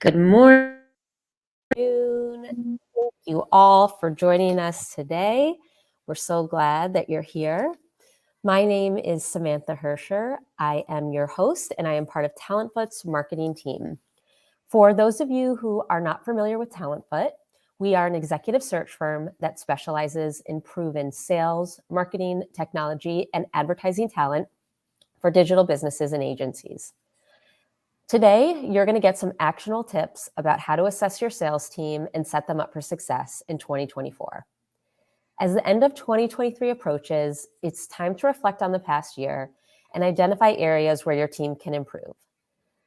Good morning. Thank you all for joining us today. We're so glad that you're here. My name is Samantha Hersher. I am your host, and I am part of Talentfoot's marketing team. For those of you who are not familiar with Talentfoot, we are an executive search firm that specializes in proven sales, marketing, technology, and advertising talent for digital businesses and agencies. Today, you're going to get some actionable tips about how to assess your sales team and set them up for success in 2024. As the end of 2023 approaches, it's time to reflect on the past year and identify areas where your team can improve.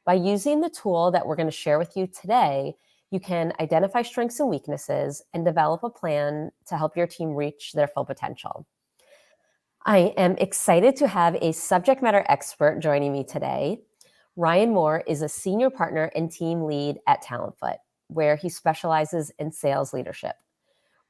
By using the tool that we're going to share with you today, you can identify strengths and weaknesses and develop a plan to help your team reach their full potential. I am excited to have a subject matter expert joining me today. Ryan Moore is a senior partner and team lead at Talentfoot, where he specializes in sales leadership.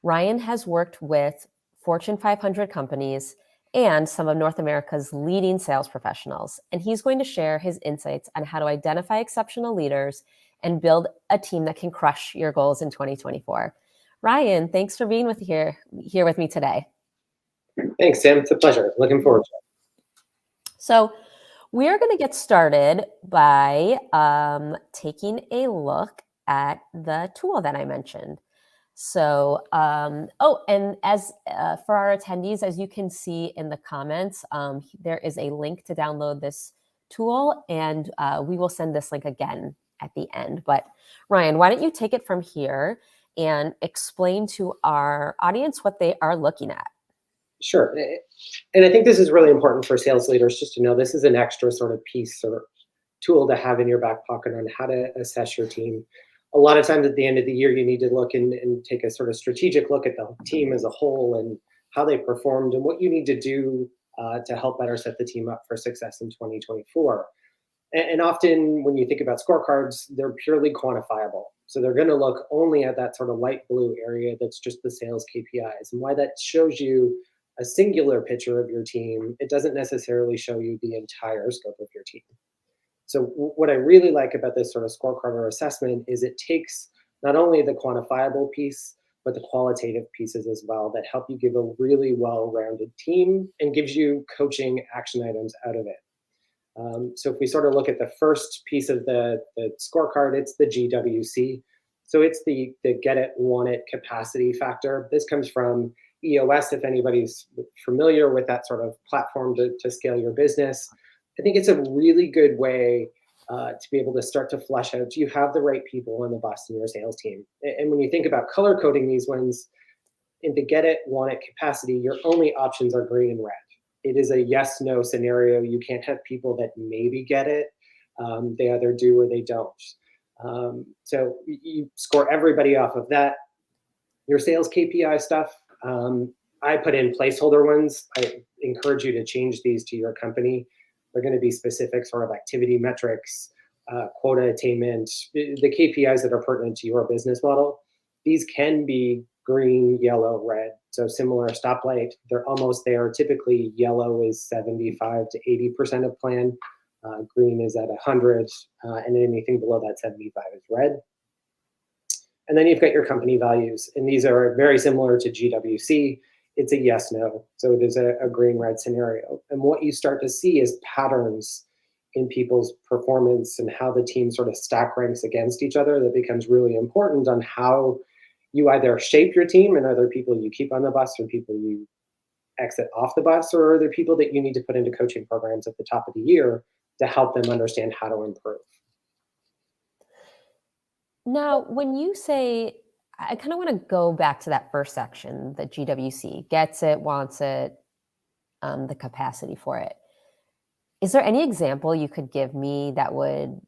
Ryan has worked with Fortune 500 companies and some of North America's leading sales professionals, and he's going to share his insights on how to identify exceptional leaders and build a team that can crush your goals in 2024. Ryan, thanks for being here with me today. Thanks, Sam. It's a pleasure. Looking forward to it. So we're going to get started by taking a look at the tool that I mentioned. So, and as for our attendees, as you can see in the comments, there is a link to download this tool, and we will send this link again at the end. But Ryan, why don't you take it from here and explain to our audience what they are looking at? Sure. And I think this is really important for sales leaders just to know this is an extra sort of piece or tool to have in your back pocket on how to assess your team. A lot of times at the end of the year, you need to look and take a sort of strategic look at the team as a whole and how they performed and what you need to do to help better set the team up for success in 2024. And often when you think about scorecards, they're purely quantifiable. So they're going to look only at that sort of light blue area that's just the sales KPIs. And why that shows you a singular picture of your team, it doesn't necessarily show you the entire scope of your team. So what I really like about this sort of scorecard or assessment is it takes not only the quantifiable piece, but the qualitative pieces as well that help you give a really well-rounded team and gives you coaching action items out of it. So if we sort of look at the first piece of the scorecard, it's the GWC. So it's the get it, want it capacity factor. This comes from EOS, if anybody's familiar with that sort of platform to scale your business. I think it's a really good way to be able to start to flesh out, do you have the right people on the bus in your sales team? And when you think about color coding these ones, in the get it, want it capacity, your only options are green and red. It is a yes, no scenario. You can't have people that maybe get it. They either do or they don't. So you score everybody off of that. Your sales KPI stuff, I put in placeholder ones. I encourage you to change these to your company. They're going to be specific sort of activity metrics, quota attainment, the KPIs that are pertinent to your business model. These can be green, yellow, red. So similar stoplight, they're almost there. Typically, yellow is 75 to 80% of plan. Green is at 100, and anything below that 75 is red. And then you've got your company values, and these are very similar to GWC. It's a yes, no. So it is a green, red scenario. And what you start to see is patterns in people's performance and how the team sort of stack ranks against each other that becomes really important on how you either shape your team and are there people you keep on the bus or people you exit off the bus, or are there people that you need to put into coaching programs at the top of the year to help them understand how to improve? Now, when you say, I kind of want to go back to that first section, the GWC, gets it, wants it, the capacity for it. Is there any example you could give me that would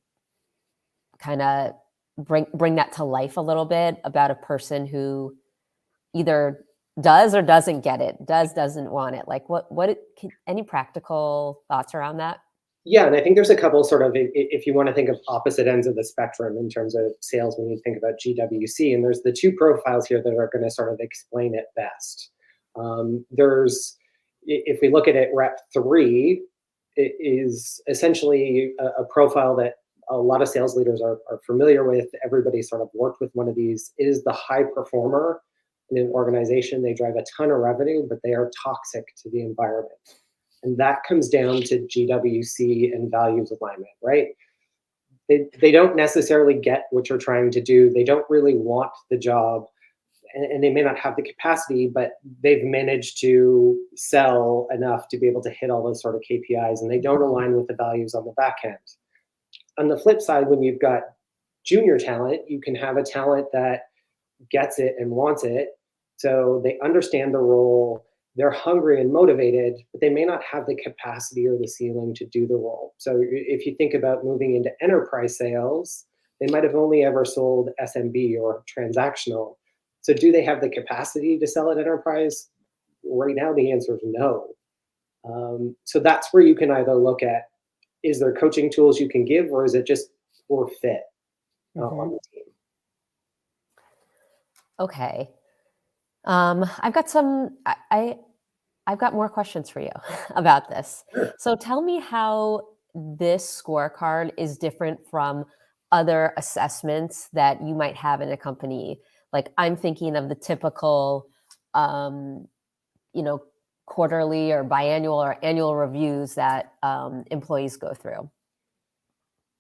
kind of bring that to life a little bit about a person who either does or doesn't get it, doesn't want it? Like any practical thoughts around that? Yeah, and I think there's a couple sort of, if you want to think of opposite ends of the spectrum in terms of sales when you think about GWC, and there's the two profiles here that are going to sort of explain it best. If we look at it, rep 3, it is essentially a profile that a lot of sales leaders are familiar with. Everybody sort of worked with one of these. It is the high performer in an organization. They drive a ton of revenue, but they are toxic to the environment. And that comes down to GWC and values alignment, right? They don't necessarily get what you're trying to do. They don't really want the job, and they may not have the capacity, but they've managed to sell enough to be able to hit all those sort of KPIs, and they don't align with the values on the back end. On the flip side, when you've got junior talent, you can have a talent that gets it and wants it. So they understand the role, they're hungry and motivated, but they may not have the capacity or the ceiling to do the role. So if you think about moving into enterprise sales, they might have only ever sold SMB or transactional. So do they have the capacity to sell at enterprise? Right now, the answer is no. So that's where you can either look at, is there coaching tools you can give, or is it just poor fit on the team? Okay. I've got some, I've got more questions for you about this. Sure. So tell me how this scorecard is different from other assessments that you might have in a company. Like I'm thinking of the typical, um, you know, quarterly or biannual or annual reviews that employees go through.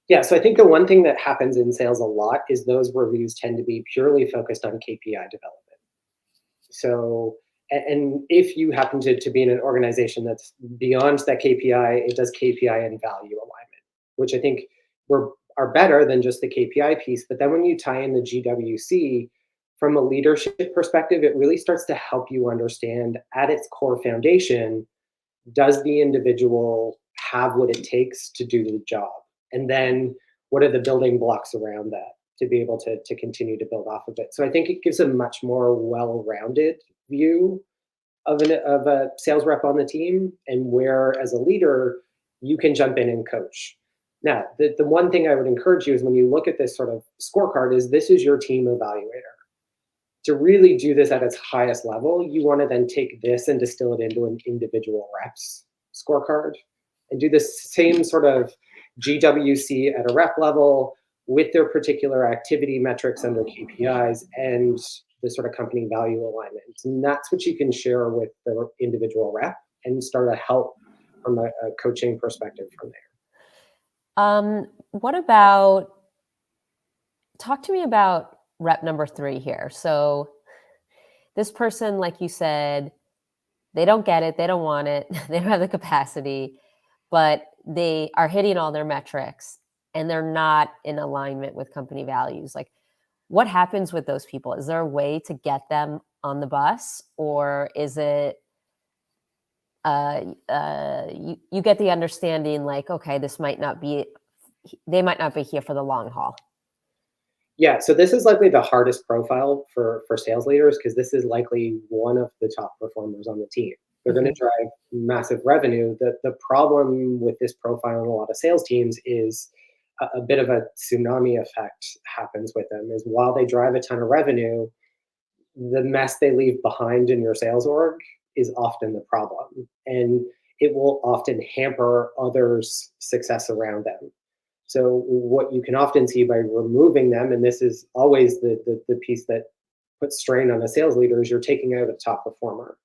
Yeah, so I think the one thing that happens in sales a lot is those reviews tend to be purely focused on KPI development. So, and if you happen to be in an organization that's beyond that KPI, it does KPI and value alignment, which I think are better than just the KPI piece. But then when you tie in the GWC from a leadership perspective, it really starts to help you understand at its core foundation, does the individual have what it takes to do the job? And then what are the building blocks around that to be able to continue to build off of it? So I think it gives a much more well-rounded view of a sales rep on the team, and where as a leader, you can jump in and coach. Now, the one thing I would encourage you is when you look at this sort of scorecard is this is your team evaluator. To really do this at its highest level, you want to then take this and distill it into an individual reps scorecard and do the same sort of GWC at a rep level with their particular activity metrics under KPIs and the sort of company value alignment. And that's what you can share with the individual rep and start to help from a coaching perspective from there. What about, talk to me about rep number 3 here. So this person, like you said, they don't get it, they don't want it, they don't have the capacity, but they are hitting all their metrics and they're not in alignment with company values. Like, what happens with those people? Is there a way to get them on the bus, or is it you get the understanding like, okay, this might not be, they might not be here for the long haul? Yeah, so this is likely the hardest profile for sales leaders because this is likely one of the top performers on the team. They're going to drive massive revenue. The problem with this profile in a lot of sales teams is a bit of a tsunami effect happens with them. Is while they drive a ton of revenue, the mess they leave behind in your sales org is often the problem, and it will often hamper others' success around them. So what you can often see by removing them, and this is always the piece that puts strain on a sales leader, is you're taking out a top performer.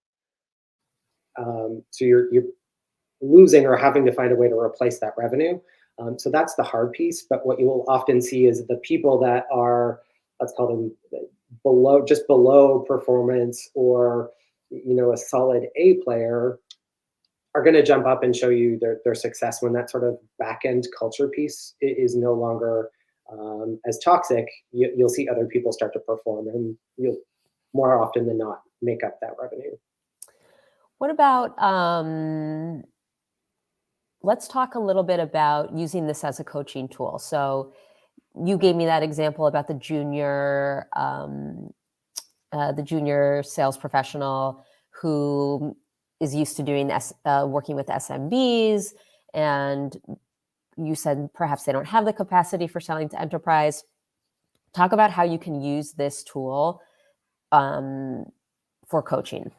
So you're losing or having to find a way to replace that revenue. So that's the hard piece. But what you will often see is the people that are, let's call them below performance, or a solid A player, are going to jump up and show you their success when that sort of back end culture piece is no longer as toxic. You'll see other people start to perform, and you'll more often than not make up that revenue. What about, let's talk a little bit about using this as a coaching tool. So you gave me that example about the junior sales professional who is used to doing working with SMBs, and you said perhaps they don't have the capacity for selling to enterprise. Talk about how you can use this tool for coaching.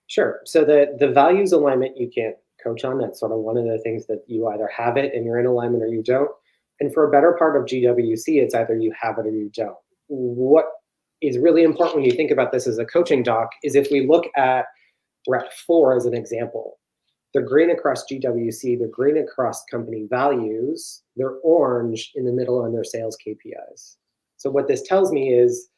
Sure. So the values alignment you can't coach on. That's sort of one of the things that you either have it and you're in alignment or you don't. And for a better part of GWC, it's either you have it or you don't. What is really important when you think about this as a coaching doc is if we look at rep 4 as an example, they're green across GWC, they're green across company values, they're orange in the middle on their sales KPIs. So what this tells me is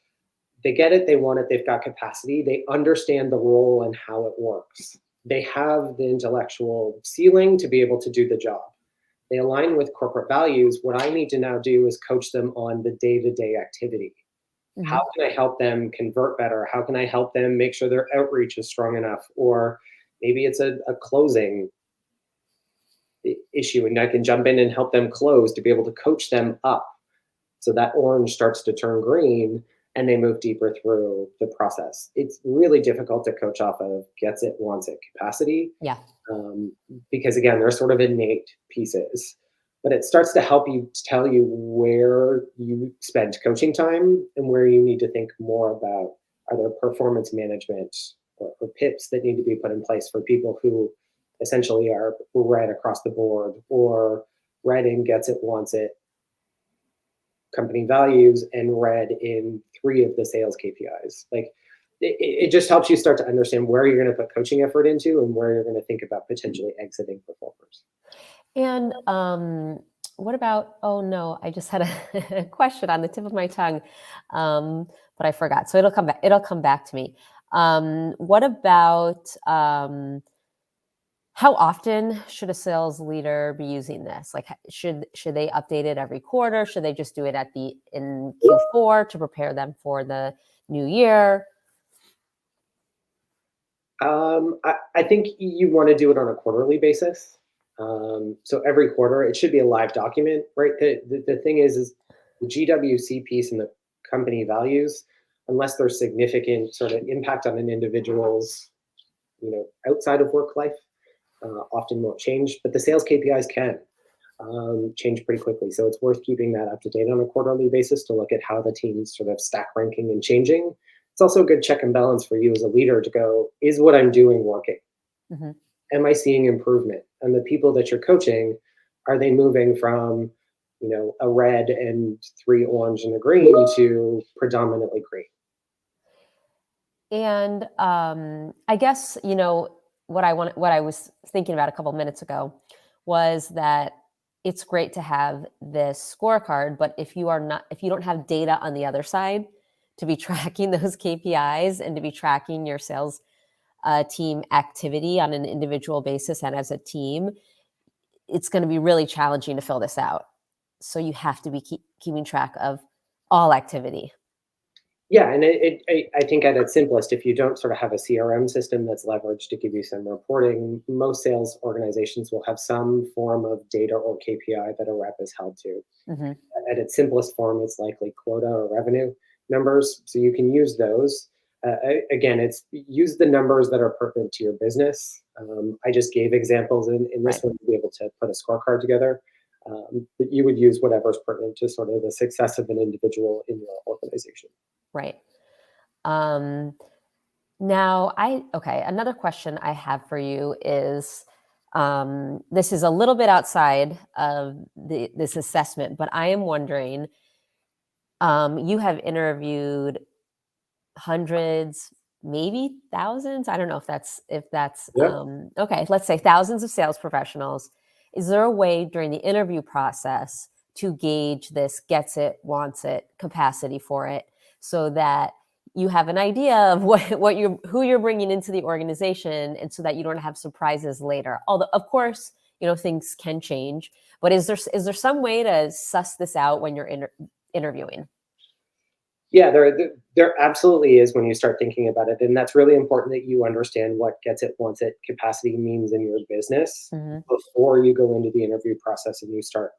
they get it, they want it, they've got capacity, they understand the role and how it works. They have the intellectual ceiling to be able to do the job. They align with corporate values. What I need to now do is coach them on the day-to-day activity. How can I help them convert better? How can I help them make sure their outreach is strong enough? Or maybe it's a closing issue and I can jump in and help them close to be able to coach them up. So that orange starts to turn green and they move deeper through the process. It's really difficult to coach off of gets it, wants it capacity. Yeah. Because again, they're sort of innate pieces, but it starts to help you tell you where you spend coaching time and where you need to think more about are there performance management or PIPs that need to be put in place for people who essentially are red across the board or red in gets it, wants it, company values, and red in 3 of the sales KPIs. Like it just helps you start to understand where you're going to put coaching effort into and where you're going to think about potentially exiting performers. And what about, oh no, I just had a question on the tip of my tongue, but I forgot. So it'll come back to me. What about how often should a sales leader be using this? Like, should they update it every quarter? Should they just do it in Q4 to prepare them for the new year? I think you want to do it on a quarterly basis. So every quarter, it should be a live document, right? The thing is the GWC piece and the company values, unless there's significant sort of impact on an individual's, outside of work life, often won't change. But the sales KPIs can change pretty quickly. So it's worth keeping that up to date on a quarterly basis to look at how the team's sort of stack ranking and changing. It's also a good check and balance for you as a leader to go, is what I'm doing working? Mm-hmm. Am I seeing improvement? And the people that you're coaching, are they moving from, a red and 3 orange and a green to predominantly green? And I guess, what I was thinking about a couple minutes ago was that it's great to have this scorecard, but if you don't have data on the other side to be tracking those KPIs and to be tracking your sales team activity on an individual basis and as a team, it's going to be really challenging to fill this out. So you have to be keeping track of all activity. Yeah, and I think at its simplest, if you don't sort of have a CRM system that's leveraged to give you some reporting, most sales organizations will have some form of data or KPI that a rep is held to. Mm-hmm. At its simplest form, it's likely quota or revenue numbers. So you can use those. Again, it's use the numbers that are pertinent to your business. I just gave examples in this Right. one to be able to put a scorecard togetw but you would use whatever's pertinent to sort of the success of an individual in your organization. Right. Another question I have for you is, this is a little bit outside of this assessment, but I am wondering, you have interviewed hundreds, maybe thousands. I don't know if that's Yeah. okay. Let's say thousands of sales professionals. Is there a way during the interview process to gauge this gets it, wants it, capacity for it, so that you have an idea of who you're bringing into the organization, and so that you don't have surprises later? Although, of course, things can change. But is there some way to suss this out when you're interviewing? Yeah, there absolutely is when you start thinking about it. And that's really important that you understand what gets it, wants it, capacity means in your business Mm-hmm. before you go into the interview process and you start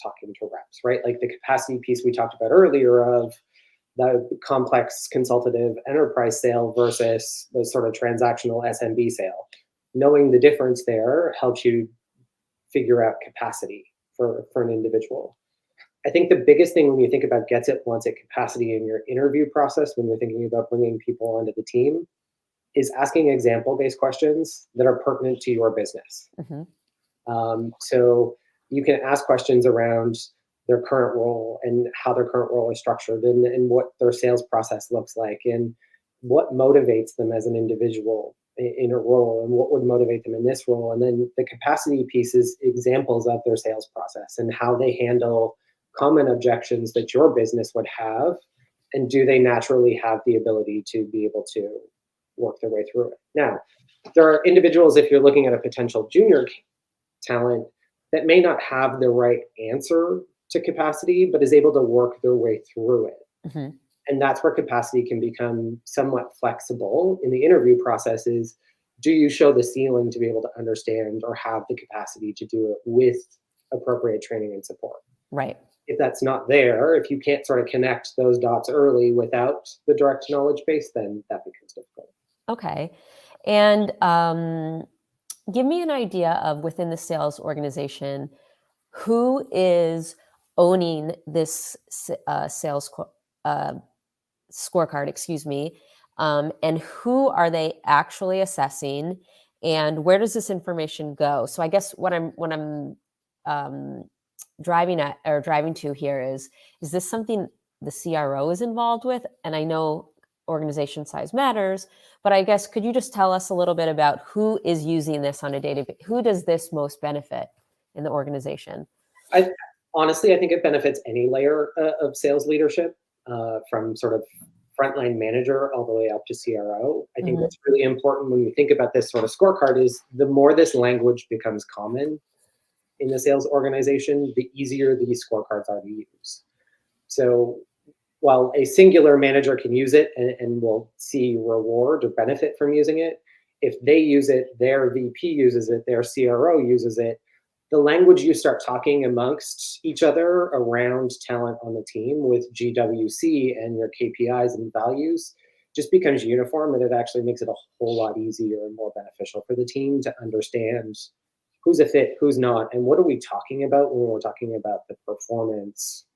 talking to reps, right? Like the capacity piece we talked about earlier of the complex consultative enterprise sale versus the sort of transactional SMB sale. Knowing the difference there helps you figure out capacity for an individual. I think the biggest thing when you think about gets it, wants it capacity in your interview process, when you're thinking about bringing people onto the team, is asking example-based questions that are pertinent to your business. Mm-hmm. So you can ask questions around their current role and how their current role is structured, and what their sales process looks like, and what motivates them as an individual in a role, and what would motivate them in this role. And then the capacity piece is examples of their sales process and how they handle common objections that your business would have, and do they naturally have the ability to be able to work their way through it. Now, there are individuals, if you're looking at a potential junior talent, that may not have the right answer to capacity, but is able to work their way through it. Hmm. And that's where capacity can become somewhat flexible in the interview process. Is, do you show the ceiling to be able to understand or have the capacity to do it with appropriate training and support? Right. If that's not there, if you can't sort of connect those dots early without the direct knowledge base, then that becomes difficult. Okay. And give me an idea of within the sales organization, who is owning this sales scorecard, excuse me, and who are they actually assessing, and where does this information go? So I guess what I'm um, driving to here is this something the CRO is involved with? And I know organization size matters, but I guess could you just tell us a little bit about who is using this on a daily basis? Who does this most benefit in the organization? I honestly, I think it benefits any layer of sales leadership, from sort of frontline manager all the way up to CRO. I think Mhm. what's really important when we think about this sort of scorecard is, the more this language becomes common in the sales organization, the easier these scorecards are to use. So while a singular manager can use it and will see reward or benefit from using it, if they use it, their VP uses it, their CRO uses it, the language you start talking amongst each other around talent on the team with GWC and your KPIs and values just becomes uniform, and it actually makes it a whole lot easier and more beneficial for the team to understand who's a fit, who's not, and what are we talking about when we're talking about the performance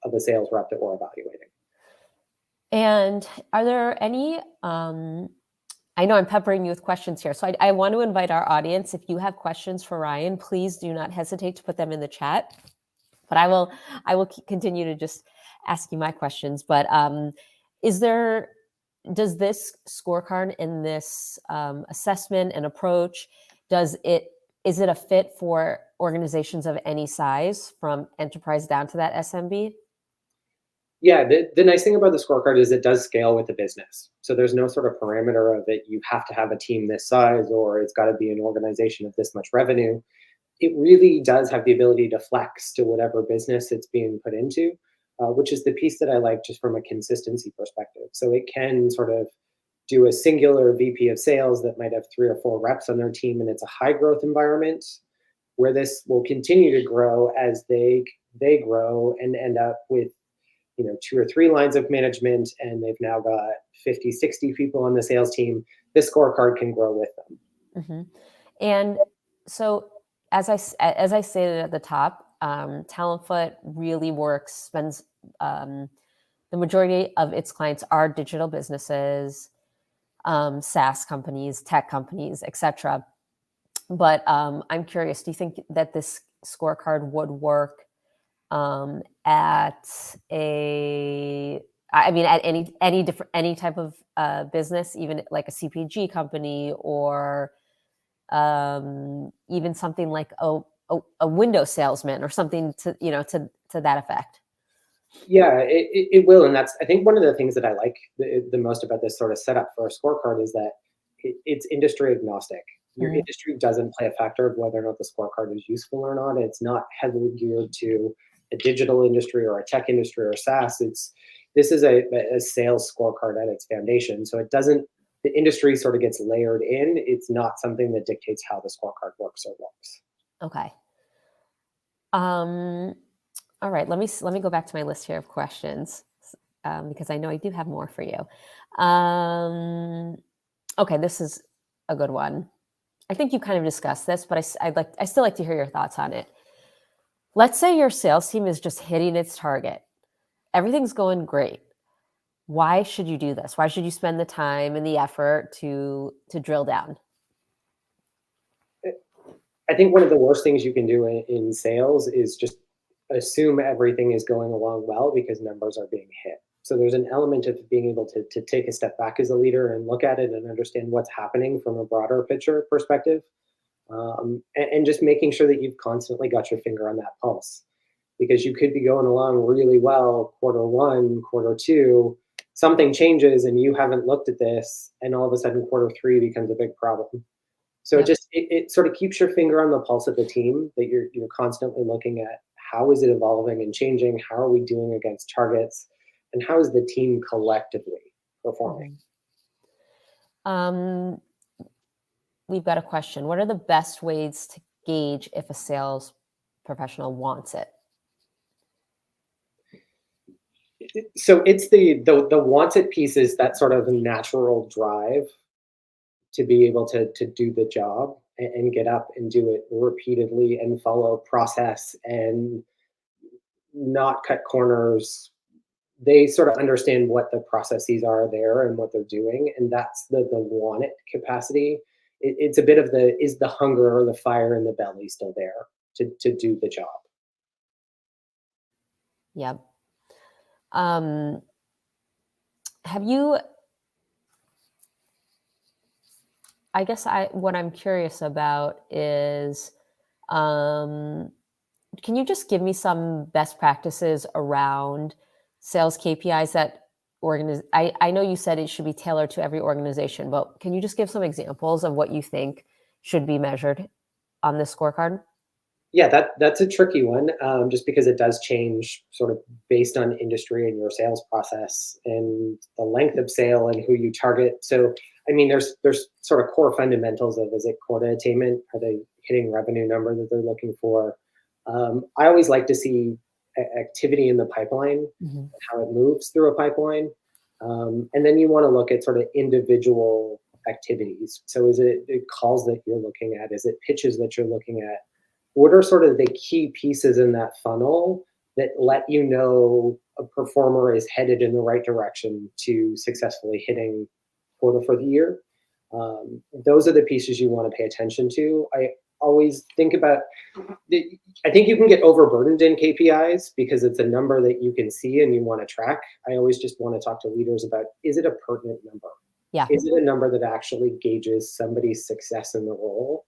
of a sales rep that we're evaluating. And are there any, I know I'm peppering you with questions here, so I want to invite our audience. If you have questions for Ryan, please do not hesitate to put them in the chat. But I will continue to just ask you my questions. But is there does this scorecard and this assessment and approach, does it is it a fit for organizations of any size, from enterprise down to that SMB? Yeah, the nice thing about the scorecard is it does scale with the business. So there's no sort of parameter of it. You have to have a team this size, or it's got to be an organization of this much revenue. It really does have the ability to flex to whatever business it's being put into, which is the piece that I like just from a consistency perspective. So it can sort of do a singular VP of sales that might have 3 or 4 reps on their team, and it's a high growth environment where this will continue to grow as they grow and end up with 2 or 3 lines of management, and they've now got 50, 60 people on the sales team. This scorecard can grow with them. Mhm. And so, as I stated at the top, Talentfoot really spends the majority of its clients are digital businesses, SaaS companies, tech companies, etc. But I'm curious, do you think that this scorecard would work at at any type of business, even like a CPG company, or even something like a window salesman or something to that effect? Yeah, it will. And that's, I think, one of the things that I like the most about this sort of setup for a scorecard is that it's industry agnostic. Your Mhm. industry doesn't play a factor of whether or not the scorecard is useful or not. It's not heavily geared to a digital industry or a tech industry or SaaS. This is a sales scorecard at its foundation. So it doesn't, the industry sort of gets layered in. It's not something that dictates how the scorecard works or works. Okay. Um, all right. Let me go back to my list here of questions, because I know I do have more for you. Um, okay, this is a good one. I think you kind of discussed this, but I still like to hear your thoughts on it. Let's say your sales team is just hitting its target. Everything's going great. Why should you do this? Why should you spend the time and the effort to drill down? I think one of the worst things you can do in sales is just assume everything is going along well because numbers are being hit. So there's an element of being able to take a step back as a leader and look at it and understand what's happening from a broader picture perspective, and just making sure that you've constantly got your finger on that pulse, because you could be going along really well quarter one, quarter two, something changes and you haven't looked at this, and all of a sudden quarter three becomes a big problem. So Yep. it sort of keeps your finger on the pulse of the team, that you're constantly looking at how is it evolving and changing, how are we doing against targets, and how is the team collectively performing. Um, we've got a question. What are the best ways to gauge if a sales professional wants it? So it's the wants it piece is that sort of natural drive to be able to do the job and get up and do it repeatedly and follow process and not cut corners. They sort of understand what the processes are there and what they're doing, and that's the want it capacity. It's a bit of the, is the hunger or the fire in the belly still there to do the job. Yep. Have you, I guess what I'm curious about is, can you just give me some best practices around sales KPIs that I know you said it should be tailored to every organization, but can you just give some examples of what you think should be measured on this scorecard? Yeah, that's a tricky one, just because it does change sort of based on industry and your sales process and the length of sale and who you target. So, I mean, there's sort of core fundamentals of, is it quota attainment? Are they hitting revenue number that they're looking for? I always like to see activity in the pipeline, Mm-hmm. how it moves through a pipeline, and then you want to look at sort of individual activities. So, is it calls that you're looking at? Is it pitches that you're looking at? What are sort of the key pieces in that funnel that let you know a performer is headed in the right direction to successfully hitting quota for the year? Those are the pieces you want to pay attention to. I always think about, I think you can get overburdened in KPIs because it's a number that you can see and you want to track. I always just want to talk to leaders about, is it a pertinent number? Yeah. Is it a number that actually gauges somebody's success in the role?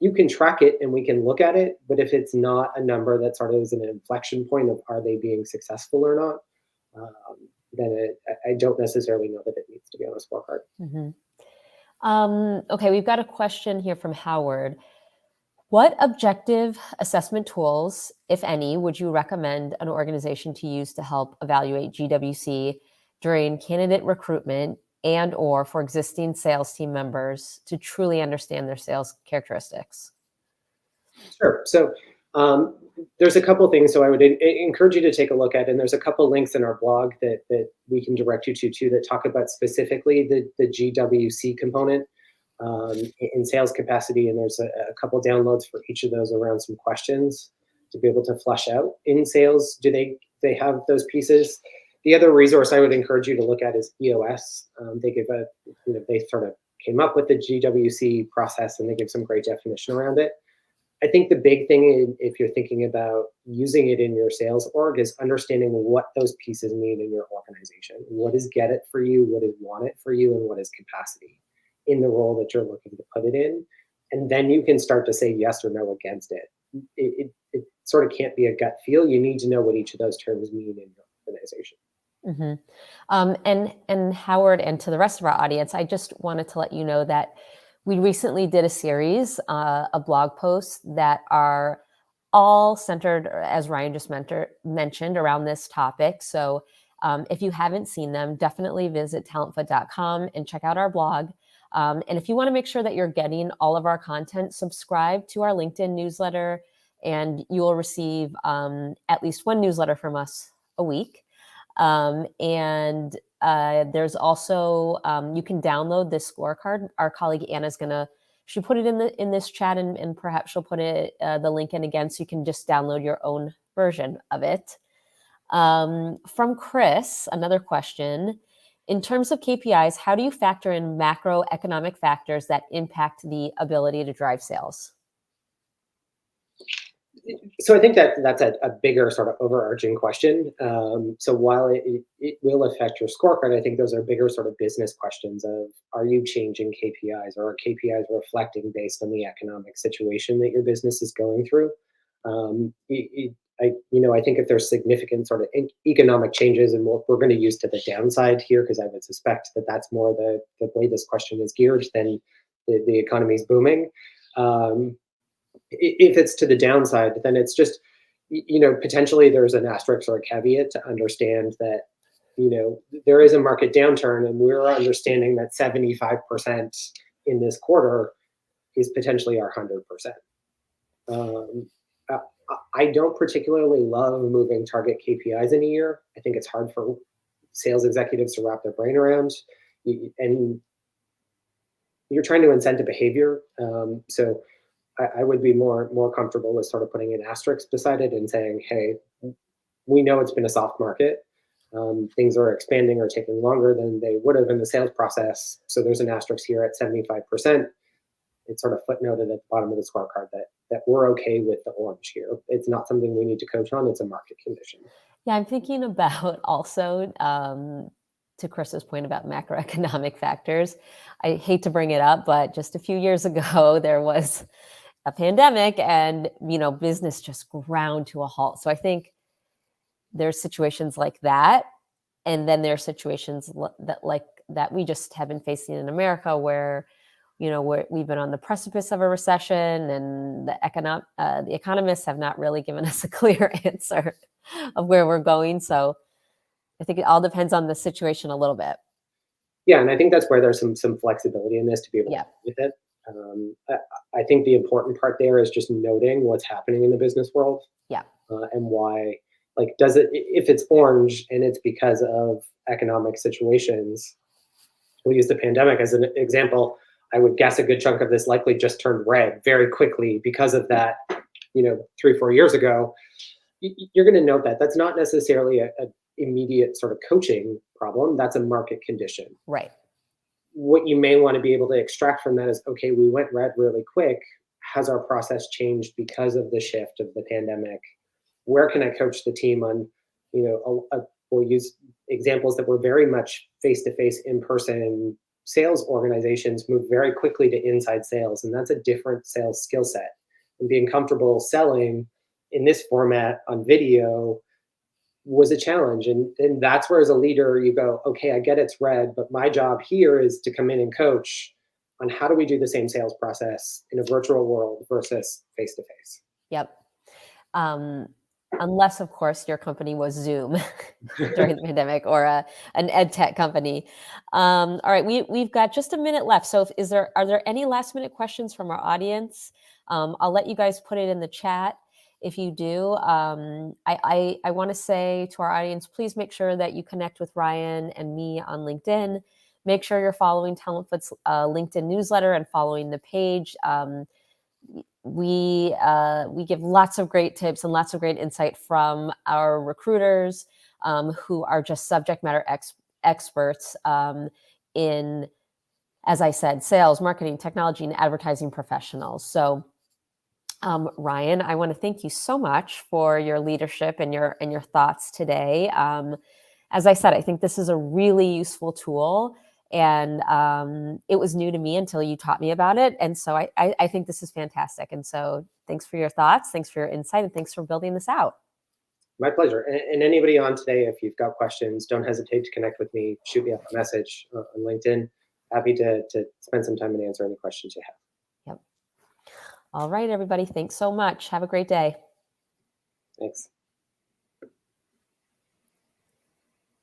You can track it and we can look at it, but if it's not a number that sort of is an inflection point of are they being successful or not, then I don't necessarily know that it needs to be on a scorecard. Mm-hmm. Okay, we've got a question here from Howard. What objective assessment tools, if any, would you recommend an organization to use to help evaluate GWC during candidate recruitment and or for existing sales team members to truly understand their sales characteristics? Sure. So there's a couple things. So I would encourage you to take a look at, and there's a couple links in our blog that we can direct you to too, that talk about specifically the GWC component in sales capacity. And there's a couple downloads for each of those around some questions to be able to flesh out in sales. Do they have those pieces? The other resource I would encourage you to look at is EOS. They give they sort of came up with the GWC process and they give some great definition around it. I think the big thing, if you're thinking about using it in your sales org, is understanding what those pieces mean in your organization. What is get it for you? What is want it for you? And what is capacity in the role that you're looking to put it in? And then you can start to say yes or no against it. It sort of can't be a gut feel. You need to know what each of those terms mean in your organization. Mm-hmm. And Howard, and to the rest of our audience, I just wanted to let you know that we recently did a series of blog posts that are all centered, as Ryan just mentioned, around this topic. So if you haven't seen them, definitely visit talentfoot.com and check out our blog. And if you want to make sure that you're getting all of our content, subscribe to our LinkedIn newsletter, and you will receive at least one newsletter from us a week. And there's also, you can download this scorecard. Our colleague Anna's she put it in this chat, and perhaps she'll put it, the link in again, so you can just download your own version of it. From Chris, another question. In terms of KPIs, how do you factor in macroeconomic factors that impact the ability to drive sales? So I think that's a bigger sort of overarching question. So while it will affect your scorecard, I think those are bigger sort of business questions of, are you changing KPIs, or are KPIs reflecting based on the economic situation that your business is going through? I think if there's significant sort of economic changes, and we're going to use to the downside here, because I would suspect that that's more the way this question is geared than the economy's booming. Um, if it's to the downside, then it's just, potentially there's an asterisk or a caveat to understand that, there is a market downturn, and we're understanding that 75% in this quarter is potentially our 100%. Um, uh, I don't particularly love moving target KPIs in a year. I think it's hard for sales executives to wrap their brain around, and you're trying to incent a behavior. So I would be more comfortable with sort of putting an asterisk beside it and saying, hey, we know it's been a soft market. Things are expanding or taking longer than they would have in the sales process. So there's an asterisk here at 75%. It's sort of footnoted at the bottom of the scorecard that we're okay with the orange here. It's not something we need to coach on. It's a market condition. Yeah, I'm thinking about also, to Chris's point about macroeconomic factors. I hate to bring it up, but just a few years ago, there was a pandemic, and business just ground to a halt. So I think there's situations like that, and then there are situations that we just have been facing in America, where we've been on the precipice of a recession, and the economists have not really given us a clear answer of where we're going. So I think it all depends on the situation a little bit. Yeah, and I think that's where there's some flexibility in this to be able to Yeah. with it. I think the important part there is just noting what's happening in the business world, Yeah. and why. Like, does it, if it's orange and it's because of economic situations, we'll use the pandemic as an example. I would guess a good chunk of this likely just turned red very quickly because of that. 3-4 years ago, you're going to note that that's not necessarily a immediate sort of coaching problem. That's a market condition. Right. What you may want to be able to extract from that is, okay, we went red really quick. Has our process changed because of the shift of the pandemic? Where can I coach the team on, we'll use examples that were very much face-to-face, in-person. Sales organizations move very quickly to inside sales, and that's a different sales skill set. And being comfortable selling in this format on video was a challenge. And that's where, as a leader, you go, okay, I get it's red, but my job here is to come in and coach on how do we do the same sales process in a virtual world versus face-to-face. Yep. Unless, of course, your company was Zoom during the pandemic, or an ed tech company. All right, we've got just a minute left. So are there any last minute questions from our audience? I'll let you guys put it in the chat if you do. I want to say to our audience, please make sure that you connect with Ryan and me on LinkedIn. Make sure you're following Talentfoot's LinkedIn newsletter and following the page. We give lots of great tips and lots of great insight from our recruiters, who are just subject matter experts in, as I said, sales, marketing, technology, and advertising professionals. So, Ryan, I want to thank you so much for your leadership and your thoughts today. As I said, I think this is a really useful tool. And it was new to me until you taught me about it. And so I think this is fantastic. And so thanks for your thoughts. Thanks for your insight. And thanks for building this out. My pleasure. And anybody on today, if you've got questions, don't hesitate to connect with me. Shoot me a message on LinkedIn. Happy to spend some time and answer any questions you have. Yep. All right, everybody. Thanks so much. Have a great day. Thanks.